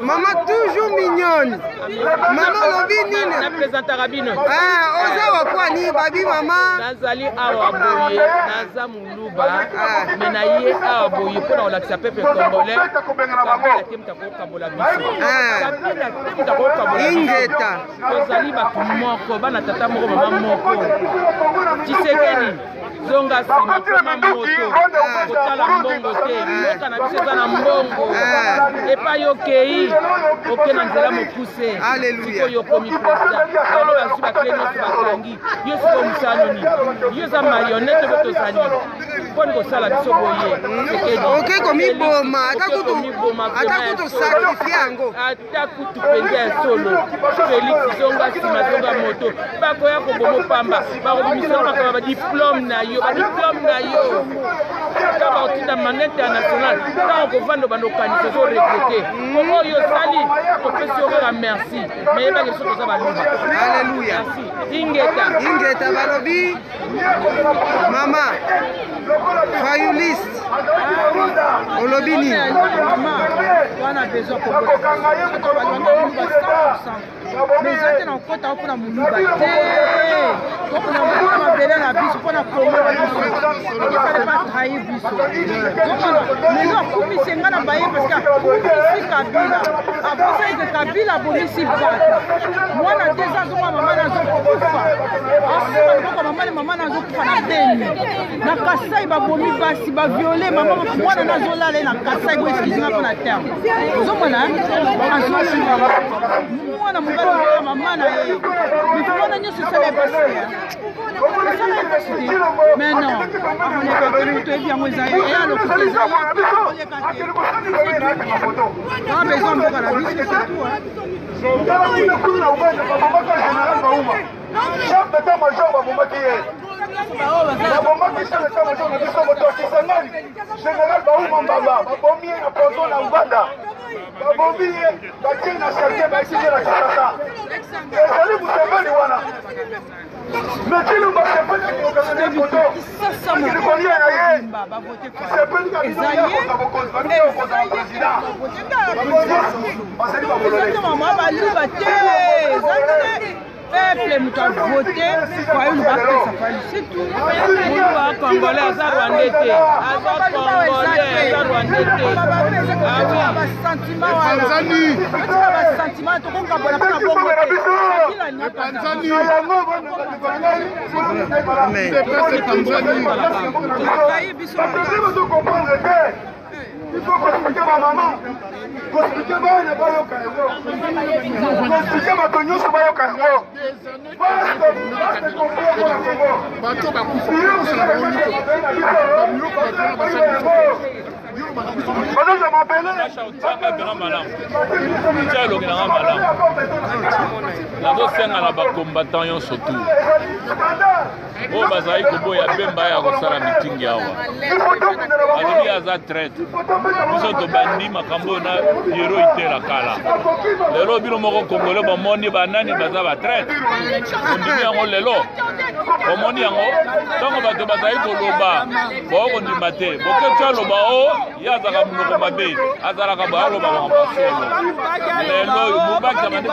Maman toujours mignonne. Maman lobi nini? Na présenter rabino. Oza wa kwa ni babi maman. Nazali awa boye, naza muluba. Mena ye awa boye pona olakisa peuple congolais. Kabila temta ko kabola biso. Kabila temta ko kabola biso. Ingeta. Kozali ba moko bana tata moko mama moko. Tshisekedi zonga sima koma moto. Kotala mbongo te. Mboka na biso za na mbongo. Epa yokei. Okena nzela mokuse. Alléluia. Yo komi président. Alors la suba kleno bakangi. Yo siko musano ni. Yo za marionnette boto sani. Poni ko sala biso boye. OK komi boma. Atakutu sacrifier yango. Atakutu pende solo. Félix zonga sima zonga moto. Bako ya ko bomo pamba. Bako bimisolo makaba diplôme na yo. Diplôme na yo. Kaba otinda manette nationale. Tant ko vando banokani ko zo regretter. Komo yo sali ko pesi okera merci. Mais ba ke soto za baluba. Alléluia. Ingeta balobi. Mama. Fayuliste. Olobini. Mama. Wana besoin ko mais j'étais dans le côté pour la moulouba. Pour la mabele na biso, pour la promo na biso. Il fallait pas trahir biso. Mais non, coupi c'est ngana baye parce que ici Kabila. Avant ça que Kabila boni si bata. Moi na 2 ans maman na zo kufa. Ensuite maman na zo kufa na beni. Na Kasai ba bomi basi ba violer maman moi na zo lala na Kasai ko excuse-moi pour la terre. Zo mona azo moi na maman na ye. Mais comment on a se célébrer? Mais non, on est pas venu te dire moi ça et alors que les gens on a besoin de la vie c'est tout hein. Chef d'état-major va bombarder. Général Baouma Mbaba, Babomi à prison na Uganda. Babomi batie na charge ba ici la Kinshasa. Ezali Museveni wana. Mais qui nous va faire pour organiser une photo? Ça me connaît na ye. C'est pas une cabine ya ko ko président. Basali ba bolole. Maman ba luba te. Peuple nous a voté pour une bataille, c'est tout. Moulouba congolais, aza rwandais te. Aza congolais, aza rwandais te. Ah oui. Sentiment Tanzanie. Sentiment to ko kabola pa bongo te. Kila ni Tanzanie. Amen. Il faut expliquer ma maman. Expliquer ma ne pas yo expliquer ma tonyo so ba yo kango. Bato ba kufa. bazoza mabele nazosenga na bakombatant nyonso tu oyo bazali koboya bemba ya kosala mitingi awa alobi aza traite biso tobandi makambo na yero itela kala lelo bino moko kongole bomoni banani baza batraite ondimi yango lelo bomoni yango ntango bato bazali koloba bookondima te boketi aloba o ye azalaka monoko mabe azalaka boaloba bambasolo lelo mobaki amandi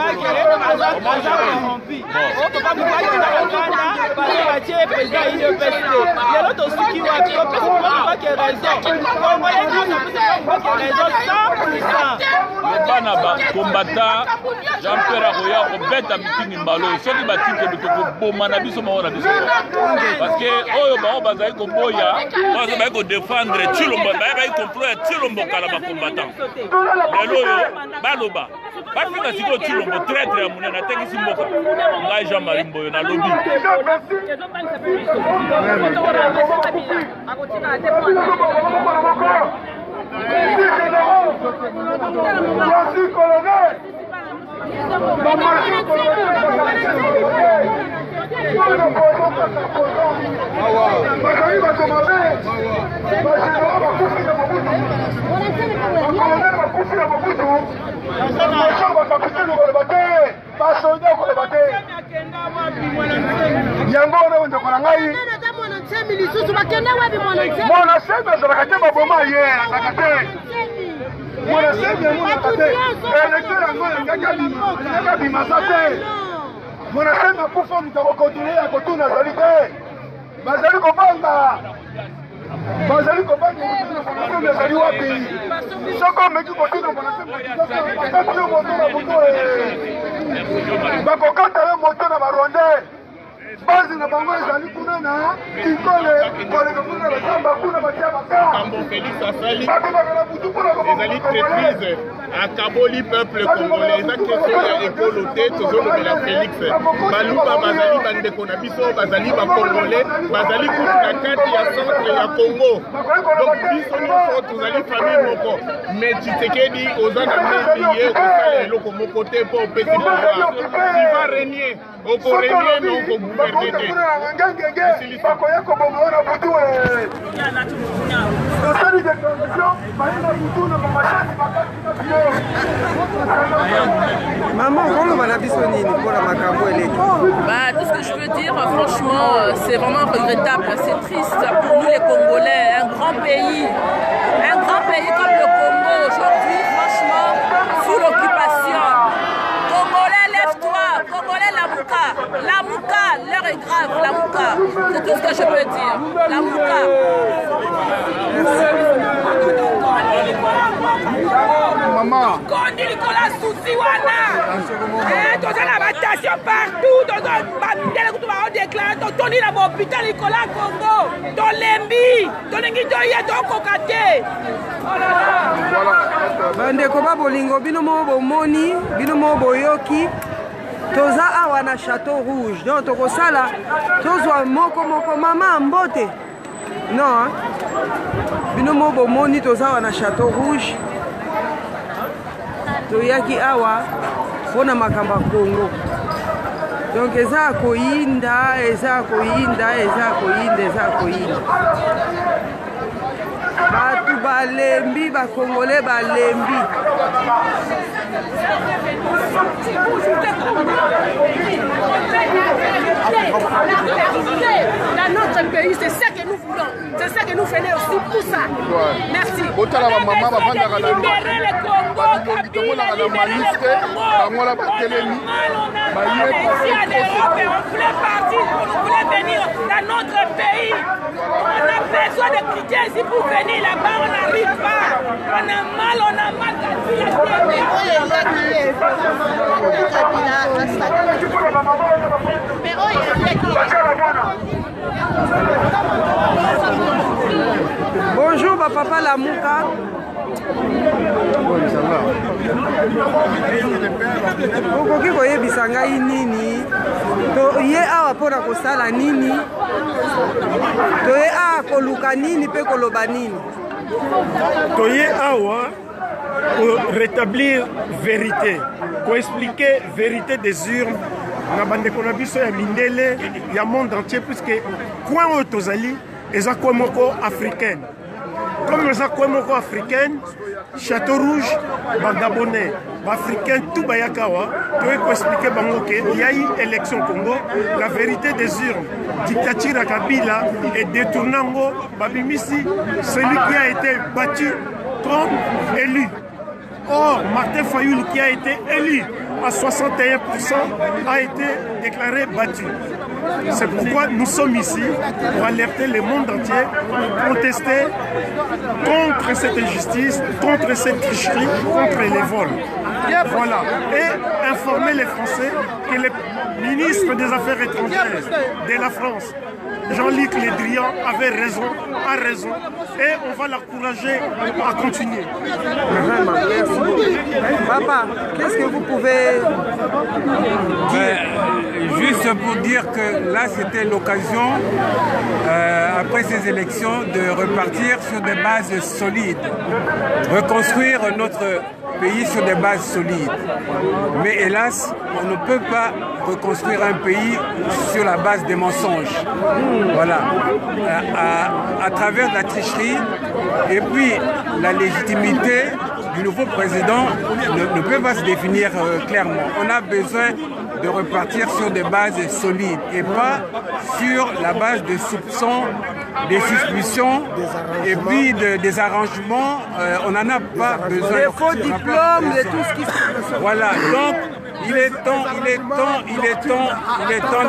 bana bakombata Jean-Pierre akoya kobeta mitingi mbalo soki batike tokoboma na biso moko na biso parce que oyo bango bazali koboya bazali kodefendre Tshilombo bazali komploya Tshilombo kala bakombatant lelo oyo baloba bafika sikoyo Tshilombo traître ya monene atekisi mboka ngai Jean-Marie Mboyo nalobi monasema kufa mutakokontinue ya kotuna azali te bazali kobanga monasema azali wapi soko omeki kotuna monasema bakati yo moto na butu bakokata yo moto na barwandais base na bango ezali kuna na ikole koleka kuna bazamba kuna batia baka bakobaka na butu kuna ezali traîtrise akaboli peuple congolais eza question ya ekolo te tozolobela Félix baluba bazali bandeko na biso bazali bacongolais bazali kutu na kati ya centre ya Congo donc biso nyonso tozali famille moko mais Tshisekedi oza na memi ye okosala eloko moko te mpo opesi pouvoir iva régner okorégner na okogouverner te bakoya kobonga na butu tosali de transition baye na butu na bamashani bakati Maman, comment on a bisonné pour la makambo eleki? Bah, tout ce que je peux dire, franchement, c'est vraiment regrettable. C'est triste pour nous les Congolais, un grand pays comme le Congo aujourd'hui, franchement, sous l'occupation. Congolais, lève-toi, Congolais, la Mouka, l'heure est grave, la Mouka, c'est tout ce que je peux dire, la Mouka. Maman. Kondi likola souci wana. Toza na batation partout. Toza bandele kutu ba déclaré toni na hôpital likola Congo. Tolembi, tolingi toye tokoka te. Bandeko ba bolingo bino mo bomoni, bino mo boyoki. Toza awa na Château Rouge. Donc tokosala tozwa moko mama mbote. Non, hein? Bino mo bomoni toza awa na Château Rouge. Toyaki awa pona makamba Congo. Donc eza koyinda. Batu balembi bakongole balembi. Dans notre pays, c'est ça que nous voulons. C'est ça que nous faisons aussi pour ça. Merci. Libérer le Congo, Kabila, libérer le Congo. On voulait partir, on voulait venir dans notre pays. On a besoin de quitter ici pour venir là-bas, on n'arrive pas. On a mal. Bonjour papa la Mouka. Okoki koyebisa ngai nini to ye awa mpona kosala nini to ye awa koluka nini mpe koloba nini? Toye awa pour rétablir vérité, pour expliquer vérité des urnes. Na bande ko na biso ya mindele ya monde entier puisque coin o tozali eza ko moko africaine. Comme eza ko moko africaine, Château Rouge ba Gabonais, ba africain tout bayakawa, to ko expliquer bango ke il y a eu élection Congo, la vérité des urnes, dictature à Kabila et détournango babimisi celui qui a été battu comme élu. Or, Martin Fayoul, qui a été élu à 61%, a été déclaré battu. C'est pourquoi nous sommes ici pour alerter le monde entier, pour protester contre cette injustice, contre cette tricherie, contre les vols. Voilà. Et informer les Français que le ministre des Affaires étrangères de la France, Jean-Luc Le Drian, avait raison, a raison, et on va l'encourager à continuer. Vraiment, merci. Papa, qu'est-ce que vous pouvez dire? Juste pour dire que là, c'était l'occasion, après ces élections, de repartir sur des bases solides, reconstruire notre pays sur des bases solides. Mais hélas, on ne peut pas reconstruire un pays sur la base des mensonges. Voilà. À travers la tricherie et puis la légitimité du nouveau président ne peut pas se définir clairement. On a besoin de repartir sur des bases solides et pas sur la base de soupçons, des suspicions et puis des arrangements. On n'en a pas besoin. Des faux diplômes, de tout ce qui se passe. Voilà, donc il est temps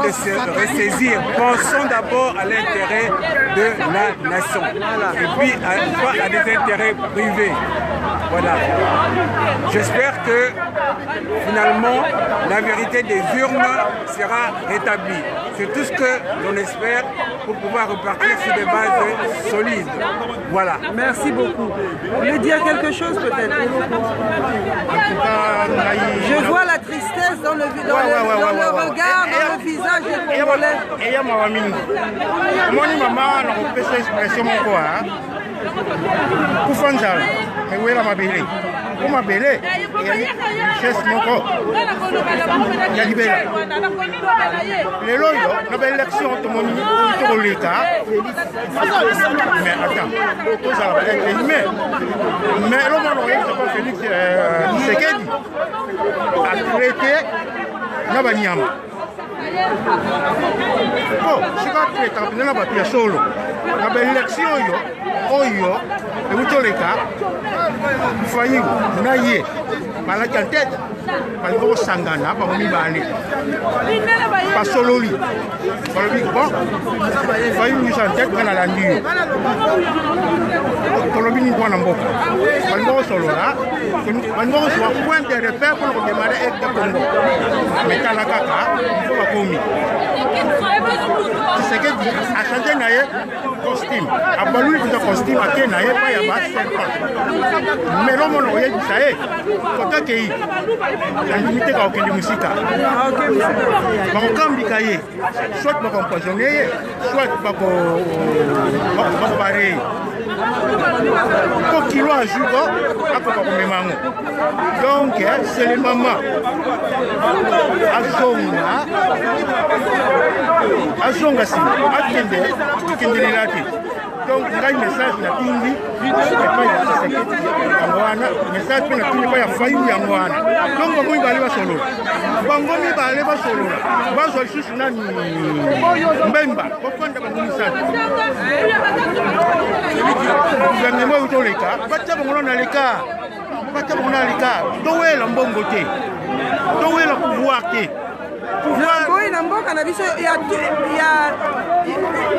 de se ressaisir. Pensons d'abord à l'intérêt de la nation et puis pas à des intérêts privés. Voilà. J'espère que finalement la vérité des urnes sera rétablie. C'est tout ce que l'on espère pour pouvoir repartir sur des bases solides. Voilà. Merci beaucoup. Vous voulez dire quelque chose peut-être? Je vois la tristesse dans le regard, dans le visage des Congolais. Et ya mawa mingi. Moni mama na kopesa expression moko ha. Kufanzala. Ewela mabele. Ko mabele ya richesse moko. Ya libela. Lelo yo na ba élection to moni to leka. Mais attends. Tout ça va être mais le monde est Félix Tshisekedi a traité na banyama. Bon, je vais traiter na bato ya solo. Na ba élection oyo ebutoleka fayu na ye malaki en tête balingo sangana ba mibale ba sololi balobi bon fayu ni en tête kana la ndiyo tolobi ni kwana mboka balingo solola balingo so point de repère pour démarrer avec le Congo mais kala kaka il faut pas komi c'est que a changé na ye costume a balu ni costume a ke na ye pa ya ba serpent mais l'homme no ye disaye faut que la limite ka okende musika bakokambi ka ye soit bakompoisonne ye soit bakopare po kilo a jugo akoka komemango donc c'est le maman azonga si akendelela te donc ngai message na tindi epai ya Tshisekedi yango wana message mpe na tindi epai ya Fayu yango wana donc bango mibale basolola bazwa lisusu nani Mbemba bofanda bango misatu gouvernement oyo toleka batia bango na leka towela mbongo te towela pouvoir te boyi na mboka na biso ya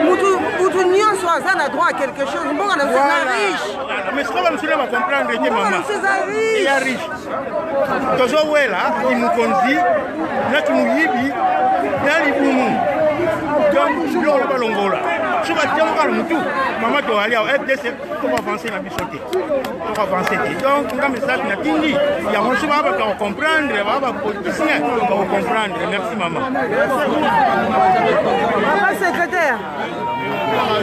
mutu nyonso aza na droit à quelque chose. Mboka na biso eza riche. Mais sikoyo bamusule bacomprendre nye mama ya riche tozowela imukonzi nati muyibi na libumu donc biloko balongola soki atiango kala mutu mama toali awa FDC tokoavanse na biso te tokoavanse te donc nga message na tindi yango so baa bato bacomprendre baa bapoliticien bakocomprendre. Merci maman. Papa secrétaire.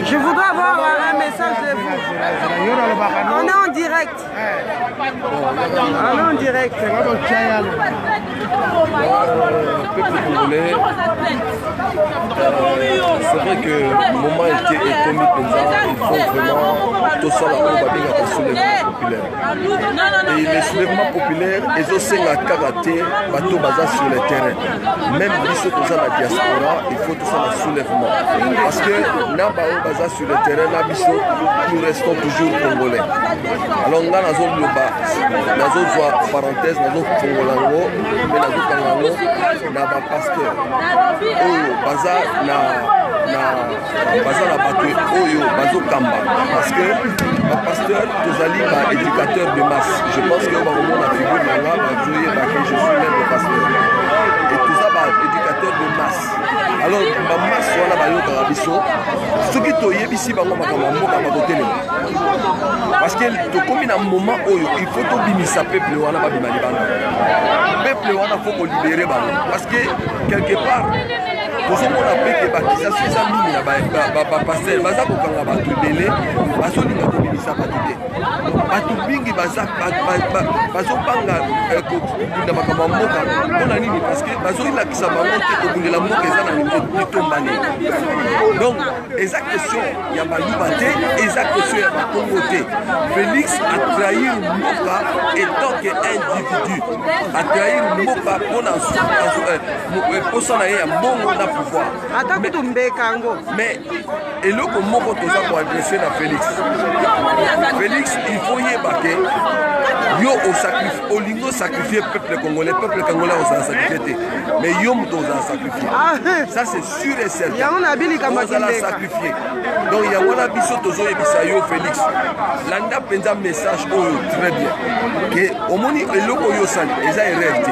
Je voudrais avoir un message de vous. On est en direct. On est en direct. Peuple congolais, c'est vrai que le moment était économique, il faut vraiment tout ça là pour le soulèvement populaire. Et les soulèvements populaires, ils ont aussi la karaté, bateau basé sur le terrain. Même si tout ça la diaspora, il faut tout ça le soulèvement. Parce que n'a pas basé sur le terrain, nous restons toujours congolais. Alors là, nous avons le bas, nous avons parenthèse, nous avons congolango, mais nous avons kangango, na ba pasteur. Oyo baza na bato oyo bazo kamba parce que ba pasteur tozali ba éducateur de masse. Je pense que ba romona figure na nga ba jouer ba que je suis même le pasteur. Et tout ça ba éducateur de masse. Alors ba masse wana ba yo karabiso soki toyebisi bango makambo mboka bakotelema. Parce que tokomi na moment oyo il faut tobimisa peuple wana ba bimali bana. Peuple wana faut ko libérer bango parce que quelque part nous avons appelé que bakisation eza mingi na ba pasteur baza kokanga bato ebele bazolinga kobimisa bato te bato mingi bazobanga kobunda makambo ya mboka mpona nini parce que bazolakisa bango te kobundela mboka eza na etombani. Donc eza question ya baluba te, eza question ya bakongo te. Félix a trahir mboka etant que individu, a trahir mboka mpona posa na ye ya mbongo na pouvoir. Mais eloko moko toza koadresse na Félix. Félix, il faut yebake yo olingo sacrifier peuple congolais on sacrifié. Mais yo moto oza sacrifier. Ça c'est sûr et certain. On a sacrifier. Donc il y a wana biso tozo yebisa yo Félix. Landa penza message oyo très bien. Que omoni eloko yo sali eza réalité.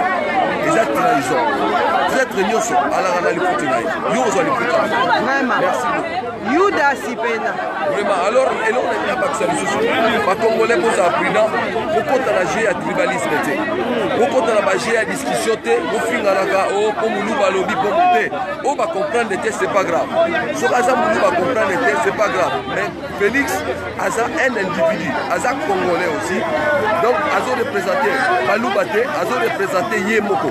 Eza trahison. Peut-être nyoso ala ala likutina. Yo ozo likutina. Merci beaucoup. Yuda Sipena. Vraiment, alors, et là on a pas que ça les Congolais pour ça prudent, pour qu'on a la tribalisme, pour qu'on a la discussion, pour finir la pour nous lobby pour monter, on va comprendre que c'est pas grave. Ce que ça nous va comprendre que c'est pas grave. Mais Félix a un individu, a un Congolais aussi, donc a représenté Maloubate, a représenté Yemoko.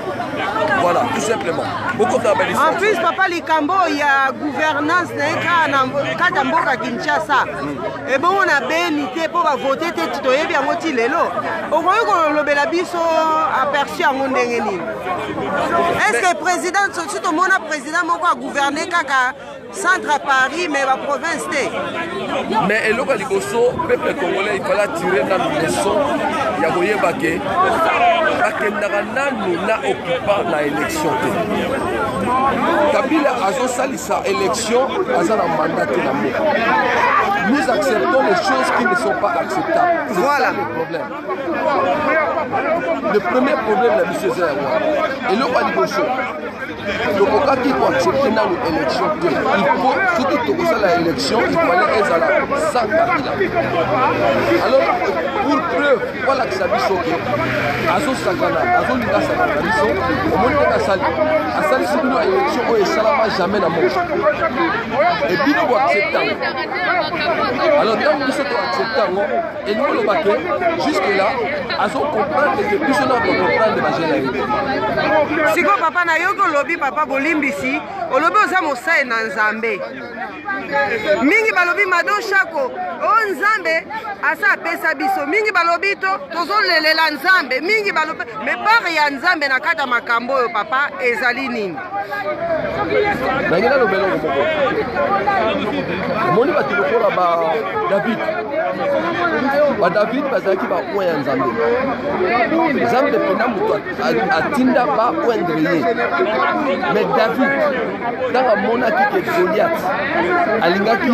Voilà, tout simplement. En plus, papa Likambo, il y a gouvernance kata mboka Kinshasa. Et bon, on a bénité pour voter Tito et bien moti lelo. Au moins qu'on lobela biso aperçu en mondengeni. Est-ce que le président, surtout mon président, moko a gouverné kaka centre à Paris, mais la province té. Mais le Liboso, peuple congolais, il fallait tirer dans le leçon. Il y a moyen baquet. Nous n'a occupé la élection. Kabila a sali sa élection, nous acceptons les choses qui ne sont pas acceptables. Voilà le problème. Le premier problème, la monsieur Zéroua, et le Waliboso. Le Boka qui faut accepter dans l'élection, il faut, surtout que l'élection, il fallait être à la 100 Kabila. Alors, pour preuve, voilà que ça dit choqué. Azo Sakana, Azo Liga Sakana, au moins que Asali c'est une élection où il ne s'en jamais dans mon et puis nous acceptons. Alors, quand nous sommes acceptants, et nous le baquet, jusque-là, Azo comprendre que plus on a comprendre de ma généralité. Si vous papa na yoko lobby papa bolimbisi, o lobby oza mosai na Nzambe. Mingi balobi mado shako, o Nzambe asa pesa biso. Mingi balobi to tozolelela Nzambe, mingi balobi mais par ya Nzambe na kata makambo yo papa ezali nini. Nangina lobelo ko moko. Moni ba tikola ba David. Ba David bazaki ba point ya Nzambe. Nzambe pena muto atinda ba point grillé. Mais David dans mona ki ke Goliath alingaki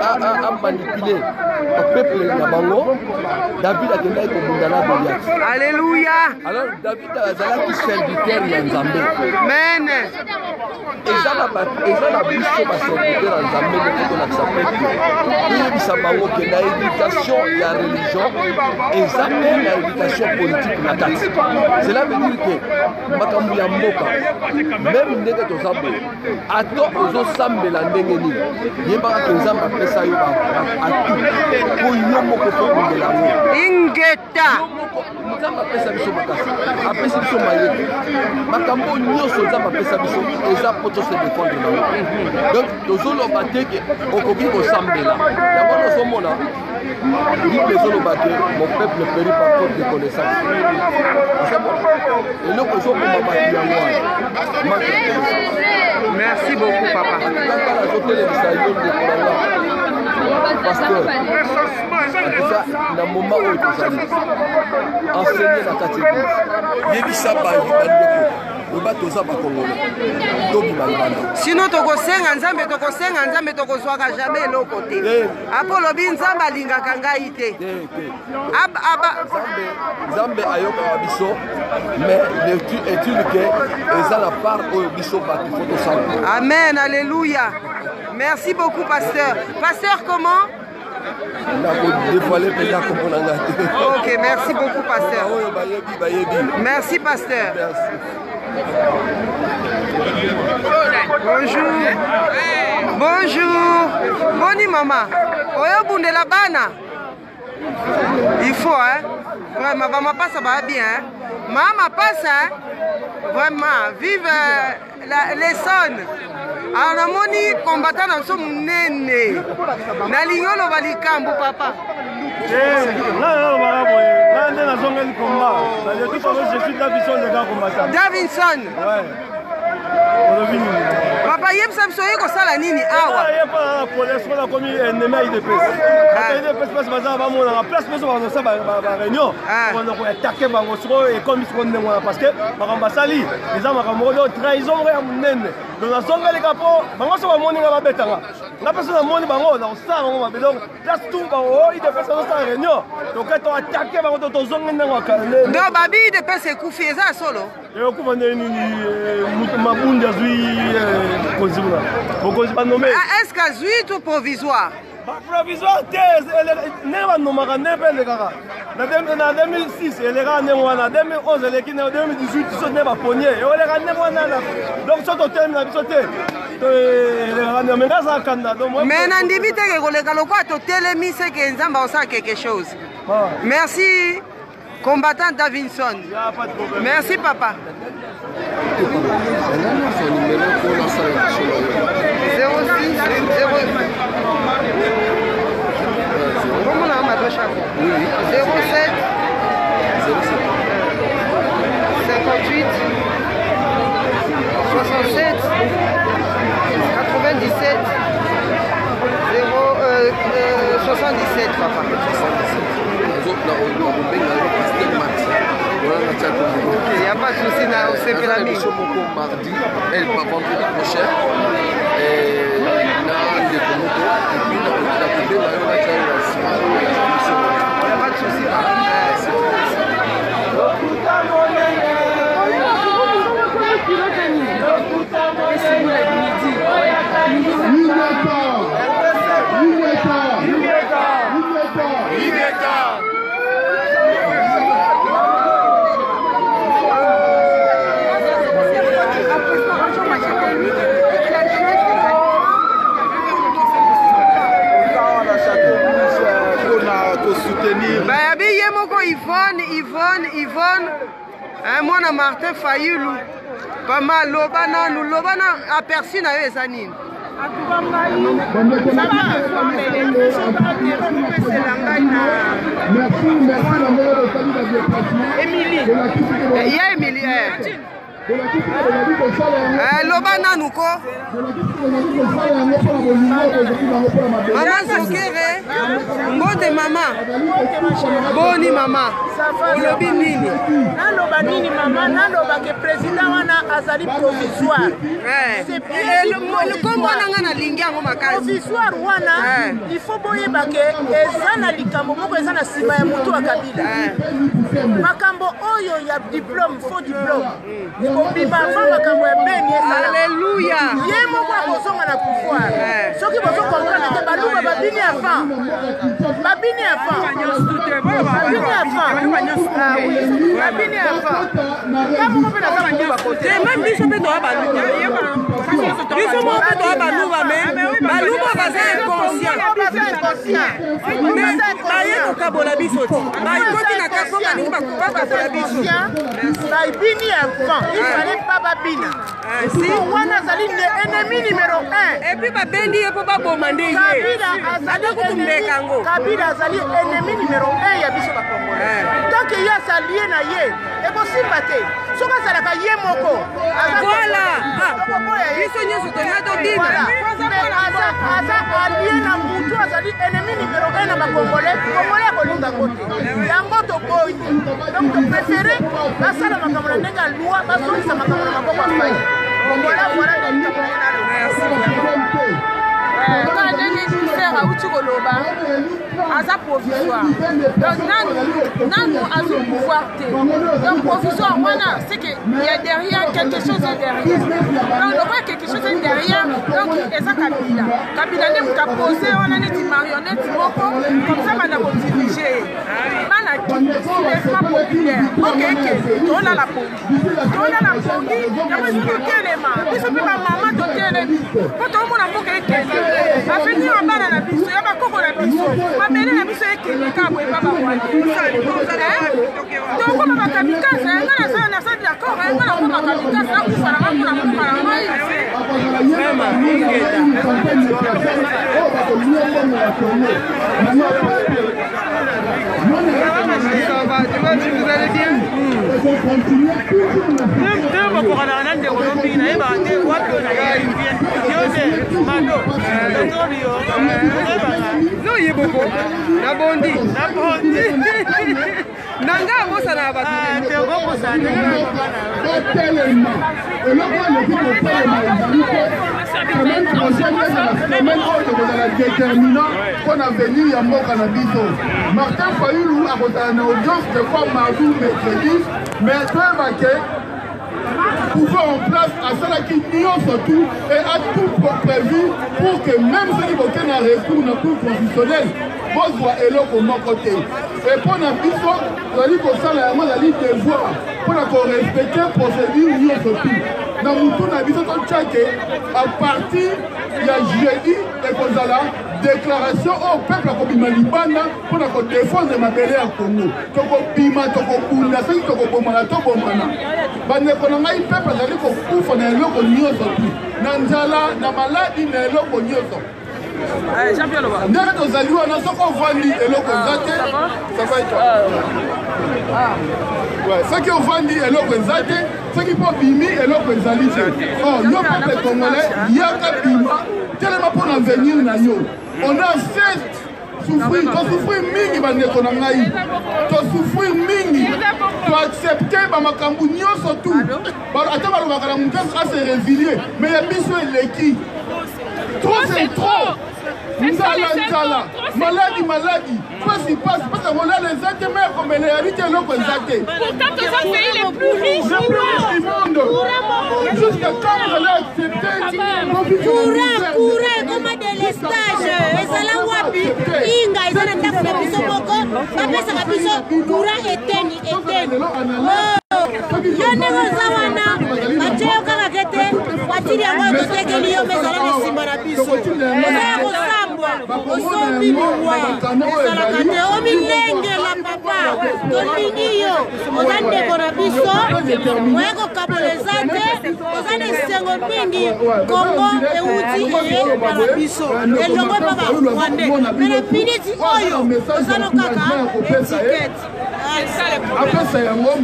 a manipuler le peuple na bango. David a tendai ko mundana Goliath. Alléluia. Alors David a zalaki serviteur ya Nzambe. Amen. Et ça la biso ba serviteur ya Nzambe ko na sa peuple. Et bisa na bango ke na éducation ya religion eza mpe na éducation politique na kati. Cela veut dire que makambo ya mboka même ndenge toza boye ato ozosambela ndenge nini yebaka ke nzambe apesa yo atu po yo moko tobundela yango ingeta nzambe apesa biso makasi apesi biso mayele makambo nyonso nzambe apesa biso eza po tose défendre nango. Donc tozoloba te ke okoki kosambela yango nazomona bible ezoloba ke mon peuple périt par faute de connaissance. eloko ezokoma mati yango wana. Merci beaucoup papa. kaka nazotelebisa yo ndeko nanga pasteur eza na moma oyo tozali enseigné na kati église yebisa bandeko oba toza bakongole tobima libanda sino tokosenga nzambe tokozwaka jamais eloko te apo lobi nzambe alingaka ngai te nzambe ayokaka biso mais l'étude ke eza na part oyo biso bato fo tosala. Amen, alléluia. Merci beaucoup pasteur. Pasteur comment? Ok, merci beaucoup pasteur. Merci pasteur. Bonjour. Bonjour. Boni maman. Oyo bundela bana. Il faut hein. Vraiment maman passe ça va bien hein. Maman passe hein. Vraiment vive les sons. Alors namoni combattant na so munene. Na lingolo balikambu papa. Davinson. Papa yebisa biso yeko sala nini awa? Est-ce que zui tout provisoire? Provisoire, en 2006, elle est en 2011, elle est en 2018, ils sont nés à Pogné. Donc, ça, tu as sauté. Mais Nandimi, tu as quelque chose. Merci, combattant Davinson. Merci, papa. 77 papa. Il n'y a pas de souci, on s'est fait la mise. Mardi, elle va vendredi prochain. Et là, il y a pas de souci. Bayabi Yemoko Yvonne, mwana Martin Fayulu, pas mal lobana aperçu na yo ezanini. Émilie. Lobana nuko Maman Zokere Mbote mama Boni mama Olobi nini Naloba nini mama Naloba ke président wana azali provisoire Le kombo nanga na lingi yango makasi provisoire wana il faut boyeba ke eza na likambo moko eza na sima ya mutu wa Kabila makambo oyo ya diplôme faux diplôme bobima makambo ya beni esala Alléluia. ye moko akozonga na pouvoir soki bozokomprendre te baluba babini avant babini avant kamo mpe naza baluba kote même biso mpe toa baluba biso moko mpe toa baluba me baluba baza inconscient baye kokabola biso ti bakoti na kako balingi bakabola biso babini avant il fallait pas babina wana azali ennemi numéro 1 et puis babendi ye mpo baboma nde ye ade kutumbeka yango Kabila azali ennemi numéro 1 ya biso bakongolais donc ye asalie na ye ekosimba te soki azalaka ye moko voilà biso nyonso tonya tobima aza alie na mutu azali ennemi numéro 1 na bakongolais kongolais akolinga ngo te yango toboyi donc topréféré basala makambo na ndenge ya lwa bazongisa makambo na maboko ya fai kongolais voilà quand ndenge faire auti koloba aza provisoire donc nanu azo pouvoir te donc provisoire wana c'est que il y a derrière quelque chose derrière donc le quoi quelque chose derrière donc eza Kabila nde muta posé wana neti marionnette moko comme ça bana ko diriger bana soulèvement populaire ok tola la pongi yango ezoko telema biso mpe bamama totelemi po toomona mboka ekende bafeti ya bana na biso ya bakoko na biso mabele na biso ekende kaka boye babawani tokoma bakamikaze nga nasala nasali d'accord nga nakoma bakamikaze nakufananga mpona mokala ngai Vous allez bien? Non, il est beaucoup. Nabondi. Nanga bosa na batu. Te bosa na. déterminant qu'on a venu à Moka na biso. Martin Fayulu a voté en audience de fois mardi mercredi, mais très pouvoir en place à cela qui ignore surtout et a tout prévu pour que même ceux qui vont un recours dans le cours constitutionnel, vous voyez l'autre mon côté. Et pour la biso, la ligue au sein de la devoir pour respecter la procédure surtout. Dans mon tour, la biso, à partir de jeudi, et la déclaration au peuple comme Malibana pour défendre ma belle à Congo. Toko Pima, Toko Punda, Toko Bomana, Toko Bomana. Bandekonanga i peuple azali kokufa na eloko nyonso tu na nzala na maladi na eloko nyonso ndenge tozali wana soki ovandi eloko eza te soki ovandi eloko eza te soki mpo bimi eloko ezali te yo peuple congolais yaka bima telema mpo na venir na yo on a fait souffrir, tu souffrir mingi bandeko na ngai, tu souffrir mingi, tu accepter ba makambu nyonso tout. Ata ba lobaka na mutu a se résilier, mais ya biso eleki. Trop c'est trop. Nzala, maladie, passe, parce que voilà les êtres mères comme les habitants locaux exactés. Pourtant, ce sont les pays les plus riches du monde. Jusqu'à quand on a accepté Courant, comme des lestages, et ça la wapi, inga, ils ont un taf de biso moko, papa ça va biso, courant éteigné. Yone rozawana, mateo kakakete, watiri yango totekeli yo mezala na simba na biso. Ozaya kosambwa, osombi miwa, ezalaka te omilengela papa, tolingi yo, oza ndeko na biso, oye kokaboleza te, oza na esengo mingi, Kongo euti eye na biso, elongo papa Rwande, mais na piniti oyo, ozalo kaka étiquette. Après ça, il y a un mot,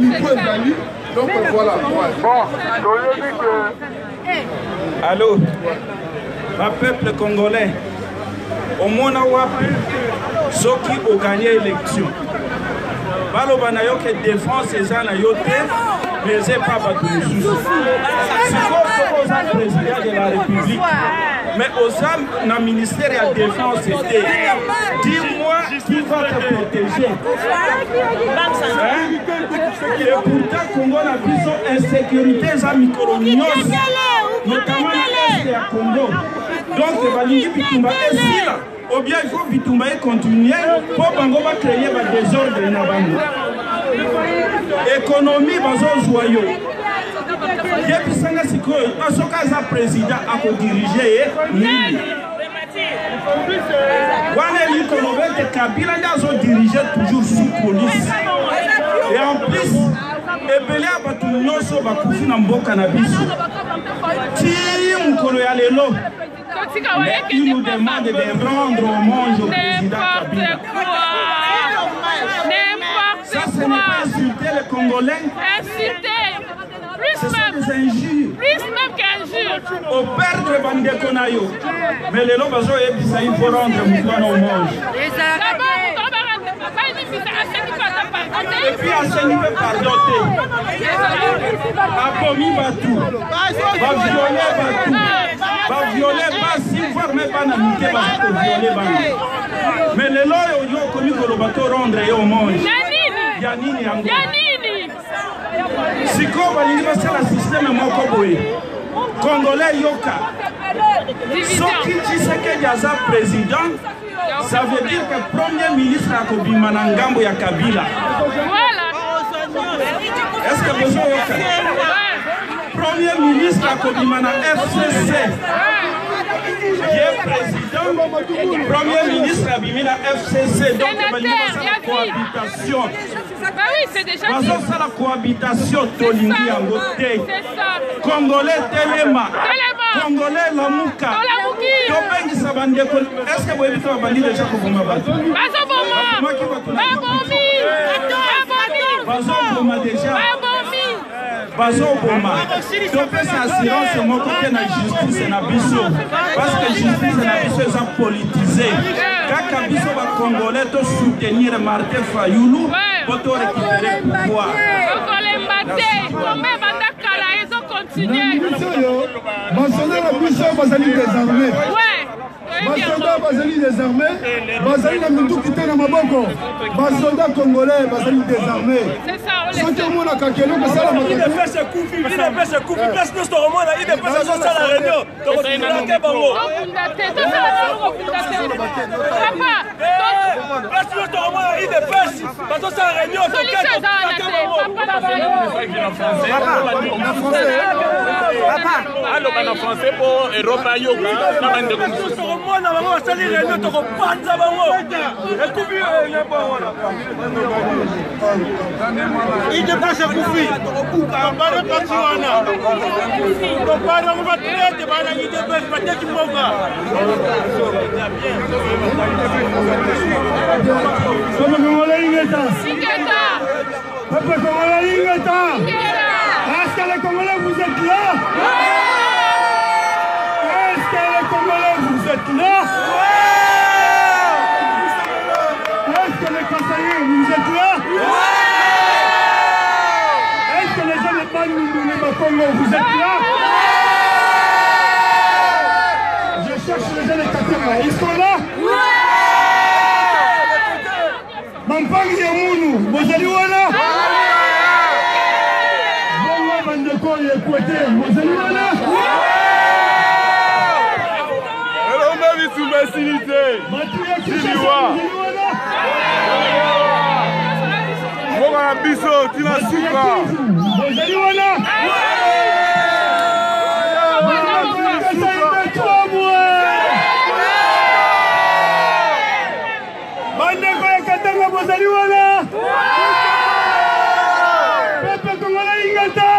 donc voilà. Bon, allô, ma peuple congolais, au monde wapi, ceux qui ont gagné l'élection. Baloba na yo que défense et ça na yo mais c'est pas battu. C'est comme le président de la République. Mais aux hommes, dans le ministère de la Défense, dis-moi qui va te protéger. Et pourtant, Congo a besoin d'insécurité, notamment l'Est à Congo. Donc, Balingi Bitumba est ici là. Ou bien il faut Bitumba continuer pour Bango va créer des désordres dans Bango. Économie, bazo joyeux. Depuis 5 ans, parce que le président a dirigé Nili. Waneli Kolobete Kabila a dirigé toujours sous police. Et en plus, Ebele Abatunyoso Bakufi Namboka Nabiso. Tim Koloyalelo. Il nous demande de rendre hommage au président Kabila. Ça, ce n'est pas insulter les Congolais. Insulter. Ce sont des injures. Plus même qu'injures. Au père de Bandekonayo. Mais les lobes, il faut rendre hommage. Et puis, Asseni peut pardonner. Abomi Batou. Va violer Batou. Va violer Bassi. Voire même pas n'amitié, va violer Batou. Mais les lois, ils ont commis que le bateau rendre hommage. Yanini. Si on va dire que c'est le système Mokoboé, Congolais Yoka, Soki Tshisekedi Yaza président, ça veut dire que le premier ministre a Kobima Nangambo ya Kabila. Est-ce que vous Yoka? Premier ministre a Kobima na FCC. Qui est président, premier ministre a mis la FCC, donc il va dire la cohabitation. Bah oui, c'est déjà dit. C'est la cohabitation, Tolingi Angote. Congolais Telema. Congolais Lamouka. Est-ce que vous avez vu déjà que vous m'avez dit? déjà. Bazo Boma. Donc c'est assurance mon côté na justice na biso. Parce que justice na biso est politisé. Quand Kabiso va congolais to soutenir Martin Fayoulou pour te récupérer pouvoir. Congolais Maté, combien bandakala ils ont continué. Basonda la biso bazali désarmé. Basoda bazali désarmés, bazali na mindu kité na maboko. Basoda congolais bazali désarmés. C'est ça, on les sait. Soki mona kakelo ko sala Il ne fait ce coup, il ne fait ce coup, place nous stormons là, il ne fait ce ça la réunion. Donc on a bango. Papa, place nous stormons là, il ne fait parce que ça la réunion. Papa, alors en français pour Europe Yoga, mwana bango basali réunion tokopanza bango ekubi il dépasse kufi topare pati wana topare bango batraite bana il dépasse pateki mboka Peuple congolais ingeta. Peuple congolais ingeta. Est-ce que les Congolais vous êtes là? Est-ce que les Congolais vous êtes là? Est-ce que les conseillers vous êtes là? Est-ce que les gens de Bandundu Congo vous êtes là? Je cherche les gens de Katanga, ils sont là? Mampangi Yamounu, Bozali wana? Bongo Bandeko Yekwete, Bozali wana? Moga biso tina suka. Bozali wana? Bandeko ya Katanga bozali wana? Peuple congolais ingata.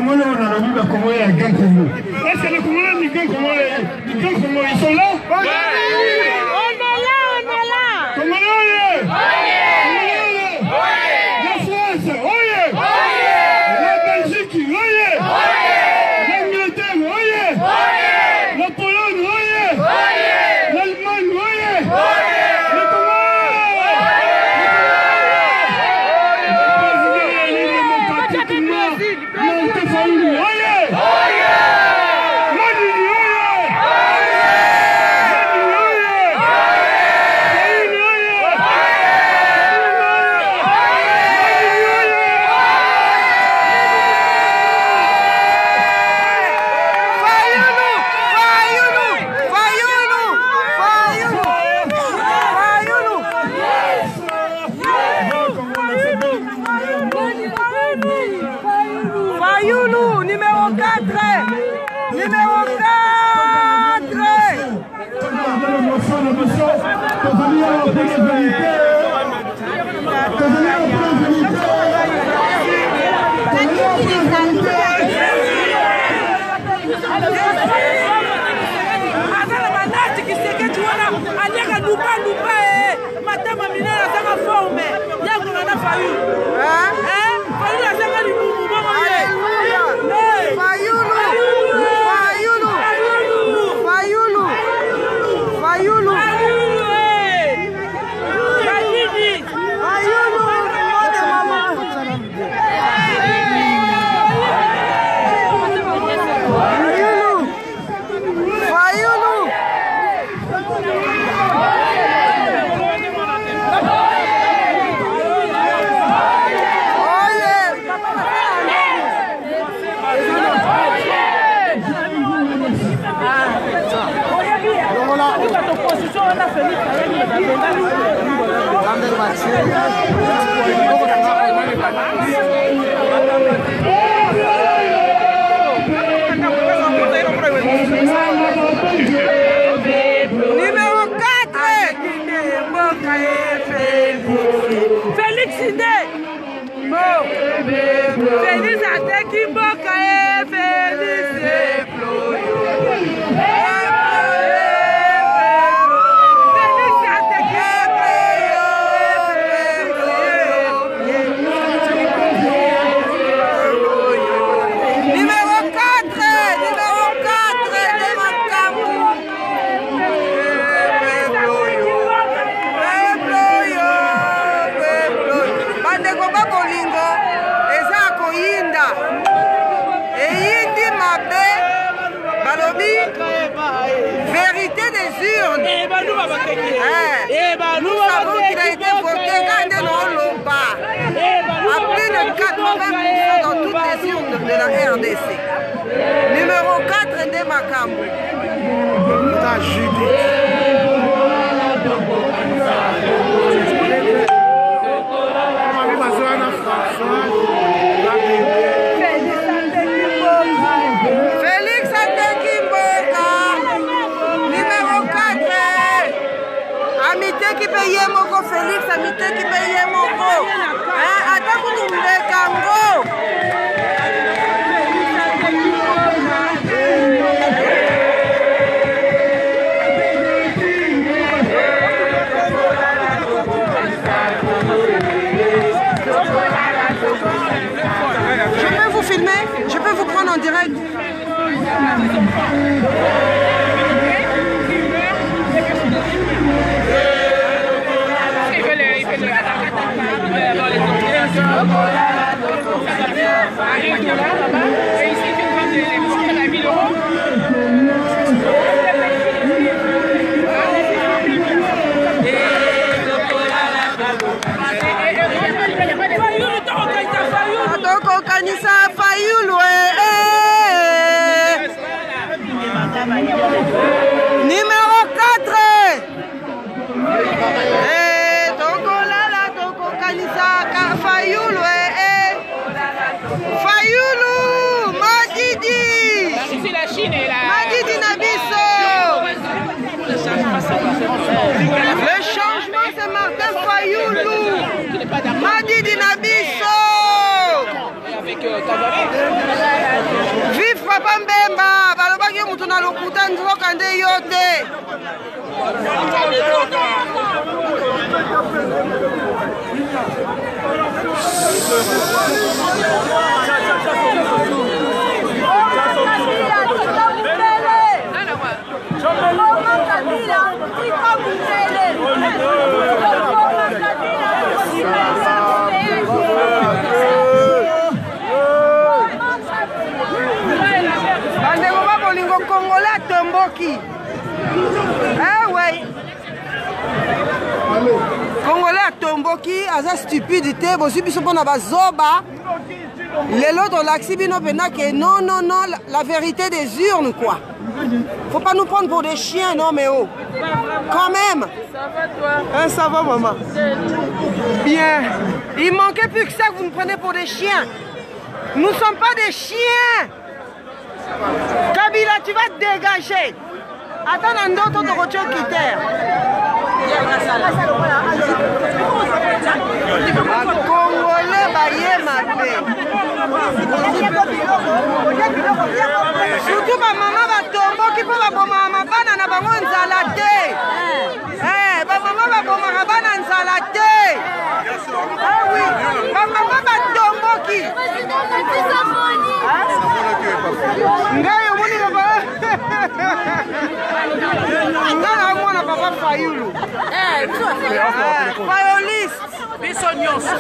Congolais, on a envie de Congolais à Grand Congo. Est-ce que les Congolais du Grand Congolais, ils sont là? On est là. Congolais, la France, la Belgique, l'Angleterre, la Pologne, l'Allemagne, le Fayoulou, numéro 4. Numéro 4. Félix Idé. Félix Adeki Bokaye, Félix vérité des urnes. Nous savons qu'il a été voté à plus de 80% dans toutes les urnes de la RDC. Numéro 4 de Makambo. Félix Adeki Mboka, numéro 4. Amité qui paye moko, Félix, amité qui paye moko. Attends nous me kango. Je peux vous filmer? Je peux vous prendre en direct? lokuta nzoka nde yo te. Bandeko ba bolingo Congolais tomboki. Eh ouais. Congolais tomboki aza stupidité bosi biso pona bazoba. Lelo to laxi bino pena que non non non la vérité des urnes quoi. Faut pas nous prendre pour des chiens non mais oh. Quand même. Ça va toi? Hein, ça va maman. Bien. Il manquait plus que ça que vous nous prenez pour des chiens. Nous ne sommes pas des chiens. Kabila, tu vas te dégager. Attends, un autre de retour qui terre. Congolais, surtout ma maman va tomber qui peut ma maman bana na bango nzala te. Eh, ma maman va bomba bana nzala te. Ah oui, ma maman va tomber qui. Ngai omoni baba. Ngana mwana papa Fayulu. Violiste. Biso nyonso.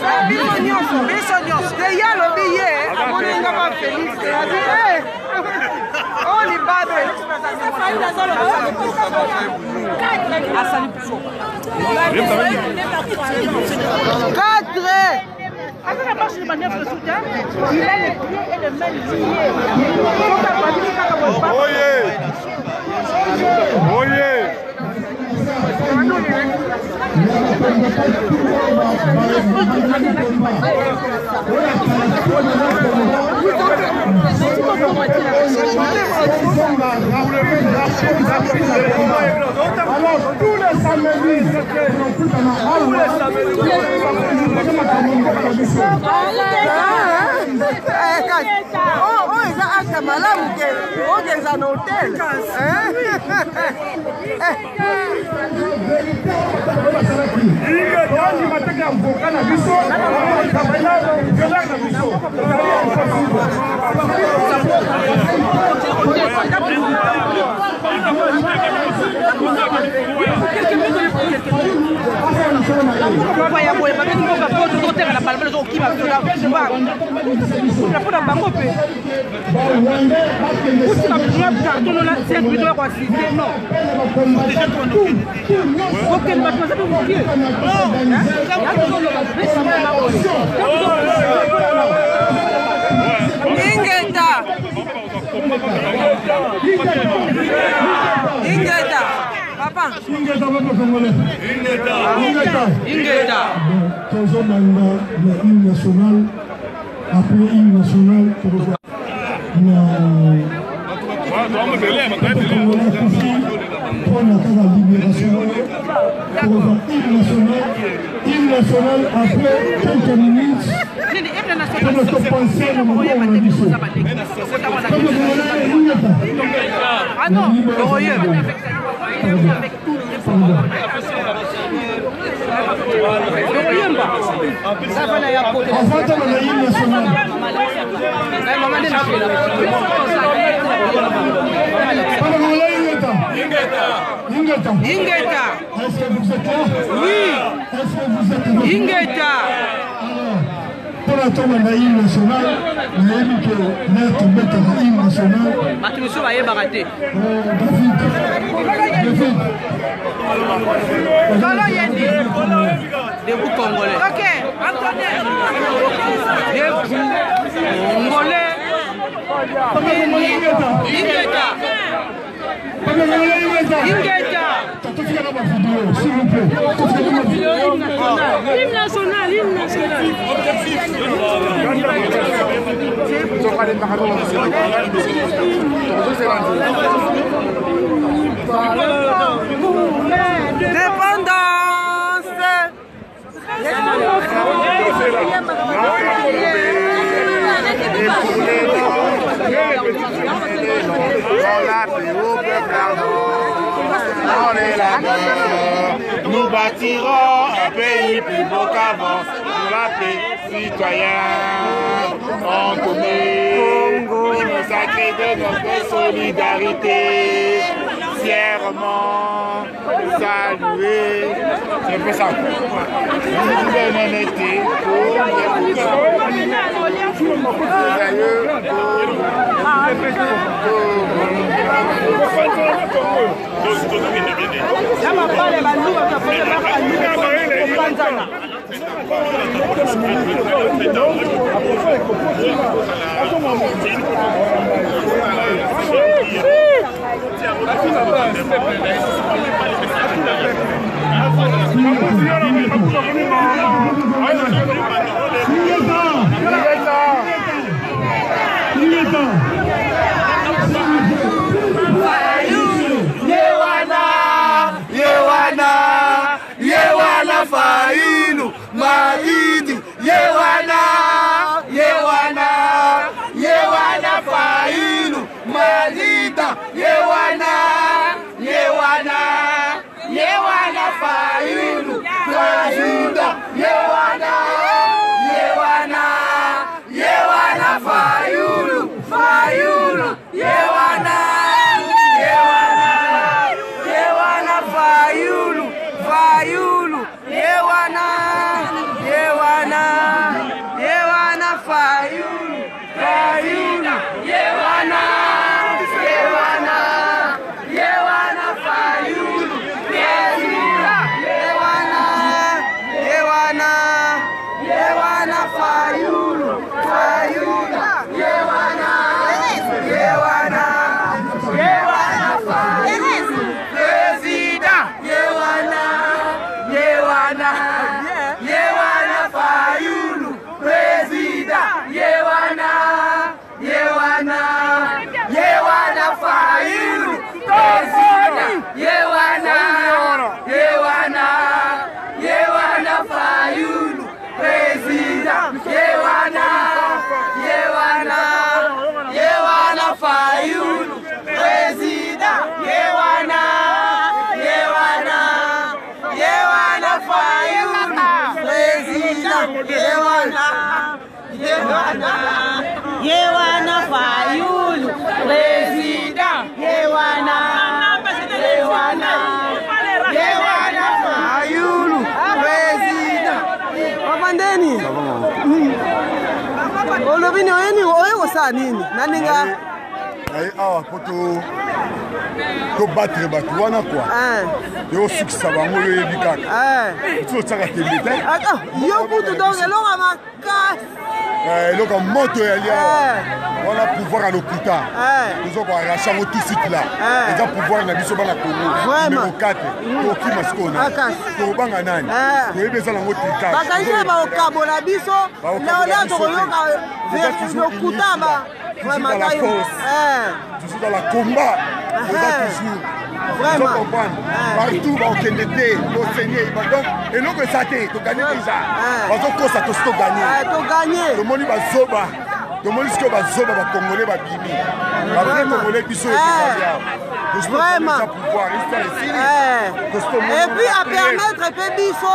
Te ya lobi ye, amoni nga ba Félix. Adi eh. Oh ni babe. Asali puso. 4. Après la marche de manière de soutien, il a les pieds et les mains liés. Alors, tous les samedis, Ingeta, papa. Ingeta, Ingeta. L'hymne national, après l'hymne national, hymne national, après quelques minutes, pour notre pensée, le moment où on a dit ça. Ah non, le royaume. Ingeta. Est-ce que vous êtes là? Oui. Est-ce que vous êtes là? Ingeta. Pour la tombe de l'hymne national, il y a eu que l'être de l'hymne national. Matumiso va y barater. David. Solo Yendi. Debout congolais. Ok, Antoine. Debout congolais. Ingeta. Ingeta. S'il vous plaît. Hymne national, hymne national. Dépendance. Nous bâtirons un pays plus beau qu'avant pour la paix citoyenne en commun, sacré de notre solidarité, fièrement saluer. C'est un peu ça. Nous voulons un été pour Yewana Failu Malidi Yewana Failu Malida Yewana Failu Kajuda Yewana Failu Yewana Faiulu, Yewana Faiulu, Yewana Faiulu, Yewana Faiulu, Yewana Faiulu, Président. Yewana Faiulu, Président. Wapandeni. Olobini oyeni oyokosa nini? Naninga. Ai awa poto to battre batu wana kwa. Yo sukisa bango yo yebi kaka. Tu tsaka tebete. Aka, yo kutu donc elonga makasi. Elonga moto ya lia. On a pouvoir à l'hôpital. Nous avons arraché tout de suite là. Ils ont pouvoir na biso bana Congo. Numéro 4. Pour qui maskona. Pour banga nani. Pour besoin na moto tika. Bakaise ba okabola biso. Na ola to yoka vers kutaba. Vraiment dans la force. Toujours dans la combat. Toujours. Vraiment. Partout, on kende te, on saigne. Donc, et nous que ça t'est, tu gagnes déjà. Parce que ça te gagné. Tu gagné. Le monde va zoba. Le monde va zoba, va congolais, va bimi. Va vrai congolais qui sont vraiment. Et puis à permettre que biso,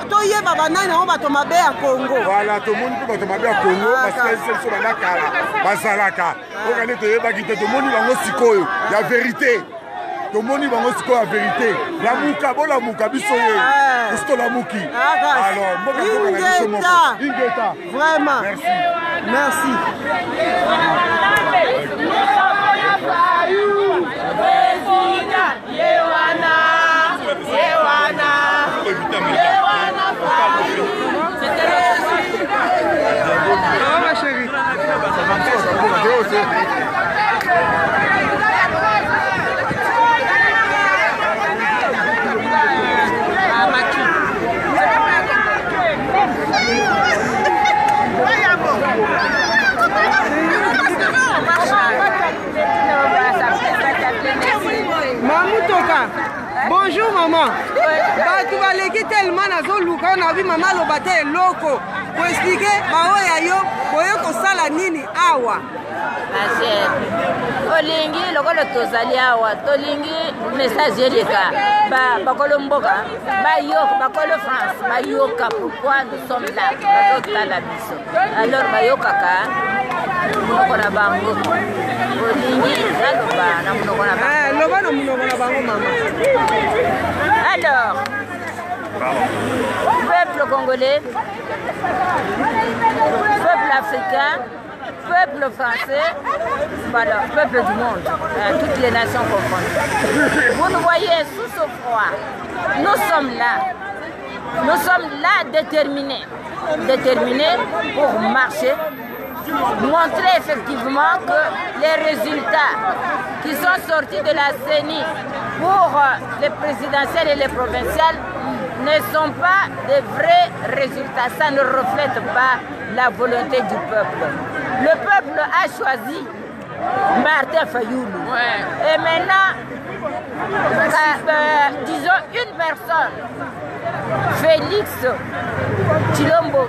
to yeba banana on va tomber à Congo. Voilà, tout le monde peut tomber à Congo parce que c'est sur la kala. Basalaka. Regardez to yeba qui te monde va ngosikoyo. Il y a vérité. Tout le monde va ngosikoyo la vérité. La muka, bon la muka biso ye. Juste la muki. Alors, Ingeta. Vraiment. Merci. Merci. Ma chérie. Mamoutoka. Bonjour maman. Tu vas léguer tellement dans le luka, on a vu maman le bâtiment loco. koexplike baoya yo boye kosala nini awa Achère olingi lokolo tozali awa tolingi message eleka bakolo mboka bayoka bakolo France bayoka pourquoi nous sommes là bazotala biso alors bayokaka monoko na bango olingi naloba na monoko na bango loba na monoko na bango mama. Alors peuple congolais, peuple africain, peuple français, voilà, peuple du monde, toutes les nations confondues. Vous nous voyez sous ce froid, nous sommes là déterminés pour marcher, montrer effectivement que les résultats qui sont sortis de la CENI pour les présidentielles et les provinciales ne sont pas des vrais résultats. Ça ne reflète pas la volonté du peuple. Le peuple a choisi Martin Fayoulou. Ouais. Et maintenant, disons une personne, Félix Tshilombo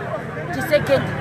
Tshisekedi,